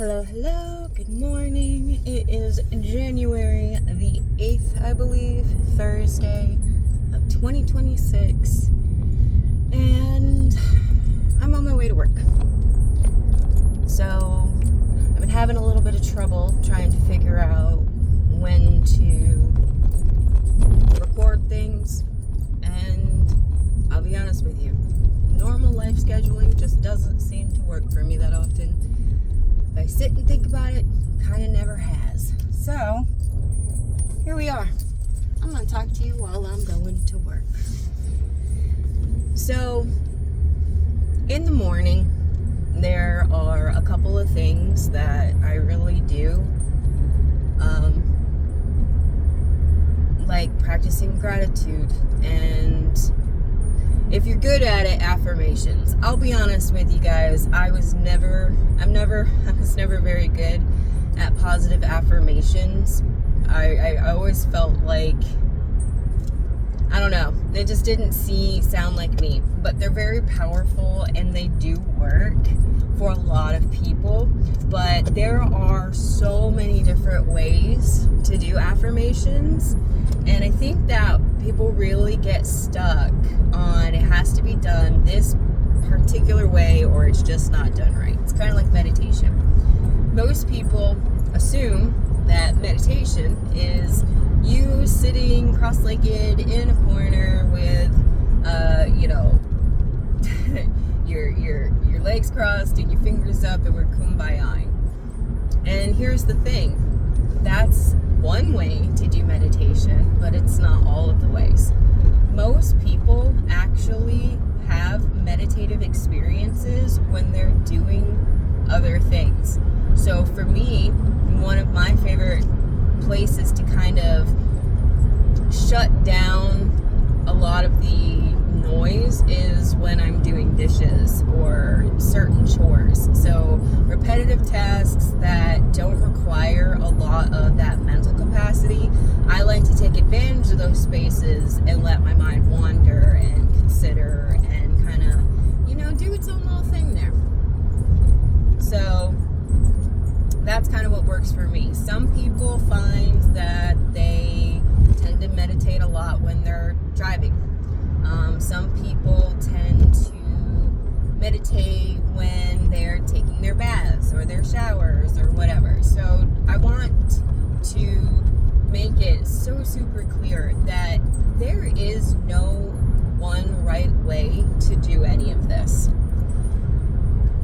Hello, good morning. It is January the 8th, I believe, Thursday of 2026, and I'm on my way to work. So, I've been having a little bit of trouble trying to figure out when to record things, and I'll be honest with you, normal life scheduling just doesn't seem to work for me that often. If I sit and think about it, kind of never has. So, here we are. I'm going to talk to you while I'm going to work. So, in the morning, there are a couple of things that I really do. Like practicing gratitude, and if you're good at it, affirmations. I'll be honest with you guys, I was never very good at positive affirmations. I always felt like, I don't know, they just didn't sound like me, but they're very powerful and they do work for a lot of people. But there are so many different ways to do affirmations, and I think that people really get stuck on it has to be done this particular way or it's just not done right. It's kind of like meditation. Most people assume that meditation is you sitting cross-legged in a corner with your legs crossed and your fingers up, and we're kumbayaing. And here's the thing, that's one way to do meditation, but it's not all of the ways. Most people actually have meditative experiences when they're doing other things. So for me, one of my favorite places to kind of shut down a lot of the noise is when I'm doing dishes or certain chores. So repetitive tasks that don't require a lot of that mental capacity, I like to take advantage of those spaces and let my mind wander and consider and kind of, do its own little thing there. So that's kind of what works for me. Some people find that they tend to meditate a lot when they're driving. Some people tend to meditate when they're taking their baths or their showers or whatever. So I want to make it so super clear that there is no one right way to do any of this.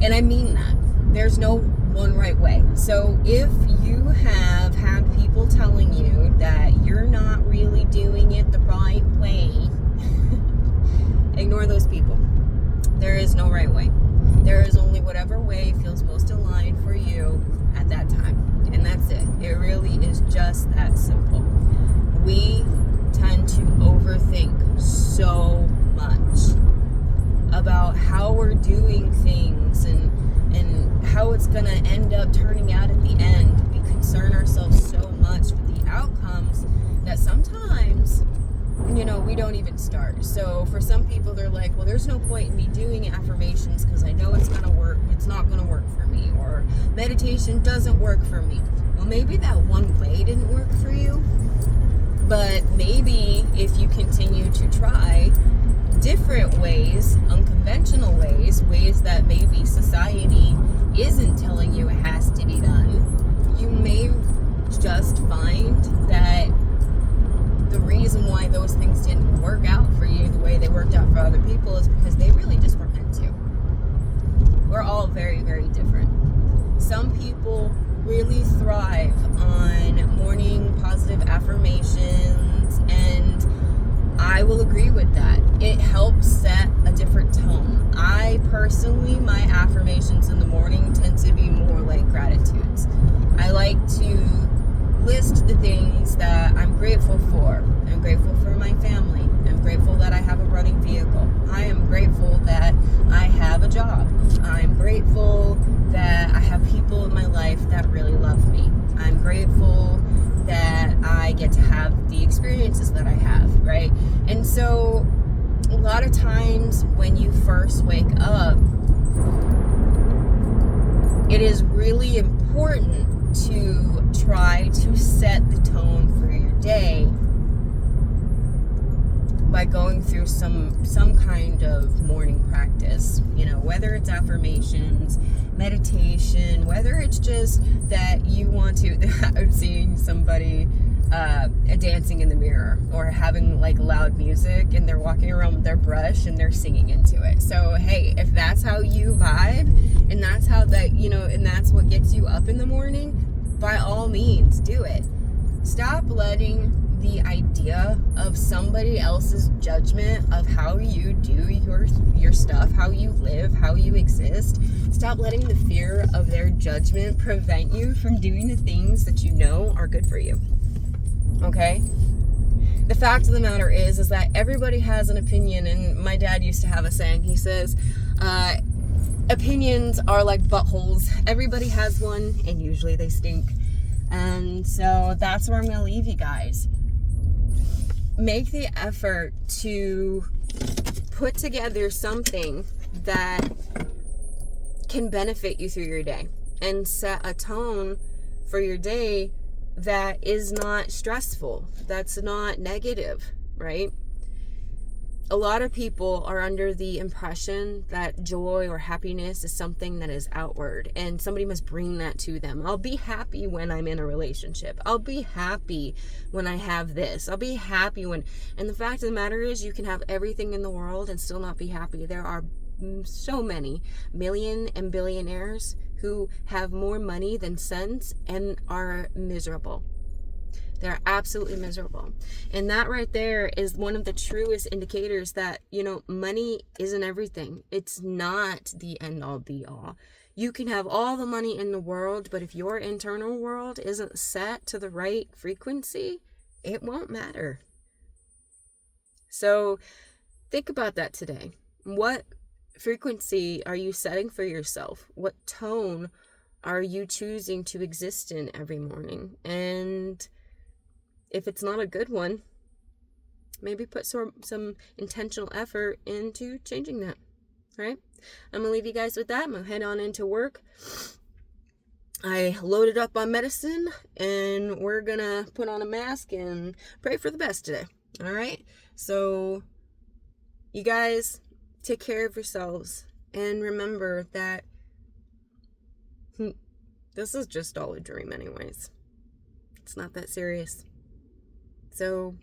And I mean that. There's no one right way. So if you have had people telling you that you're not really doing it the right way, ignore those people. There is no right way. There is only whatever way feels most aligned for you at that time. And that's it. It really is just that simple. We tend to overthink so much about how we're doing things and how it's going to end up turning out at the end. We concern ourselves so much with the outcomes that sometimes, we don't even start. So for some people, they're like, well, there's no point in me doing affirmations because I know it's going to work. It's not going to work for me, or meditation doesn't work for me. Well, maybe that one way didn't work for you, but maybe if you continue to try different ways, unconventional ways that maybe society isn't telling you it has to be done, you may just find that the reason why those things didn't work out for you the way they worked out for other people is because they really just weren't meant to. We're all very, very different. Some people really thrive on morning positive affirmations, and I will agree with that. It helps set a different tone. I personally, my affirmations in the morning tend to be more like gratitudes. I like to list the things that I'm grateful for. I'm grateful for my family. I'm grateful that I have a running vehicle. I am grateful that I have a job. I'm grateful that I have people in my life that really love me. I'm grateful that I get to have the experiences that I have, right? And so a lot of times when you first wake up, it is really important to try to set the tone for your day by going through some kind of morning practice, whether it's affirmations, meditation, whether it's just that you want to. I'm seeing somebody dancing in the mirror, or having like loud music, and they're walking around with their brush and they're singing into it. So hey, if that's how you vibe, and that's how and that's what gets you up in the morning, by all means do it. Stop letting the idea of somebody else's judgment of how you do your stuff, how you live, how you exist. Stop letting the fear of their judgment prevent you from doing the things that you know are good for you. Okay? The fact of the matter is that everybody has an opinion, and my dad used to have a saying. He says, opinions are like buttholes. Everybody has one, and usually they stink. And so that's where I'm going to leave you guys. Make the effort to put together something that can benefit you through your day, and set a tone for your day that is not stressful, that's not negative, right? A lot of people are under the impression that joy or happiness is something that is outward, and somebody must bring that to them. I'll be happy when I'm in a relationship. I'll be happy when I have this. I'll be happy when... And the fact of the matter is, you can have everything in the world and still not be happy. There are so many million and billionaires who have more money than sense and are miserable. They're absolutely miserable. And that right there is one of the truest indicators that, money isn't everything. It's not the end all be all. You can have all the money in the world, but if your internal world isn't set to the right frequency, it won't matter. So think about that today. What frequency are you setting for yourself? What tone are you choosing to exist in every morning? And if it's not a good one, maybe put some intentional effort into changing that. All right? I'm going to leave you guys with that. I'm going to head on into work. I loaded up on medicine, and we're going to put on a mask and pray for the best today. All right? So, you guys, take care of yourselves. And remember that this is just all a dream anyways. It's not that serious. So,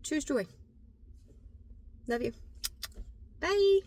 choose joy. Love you. Bye.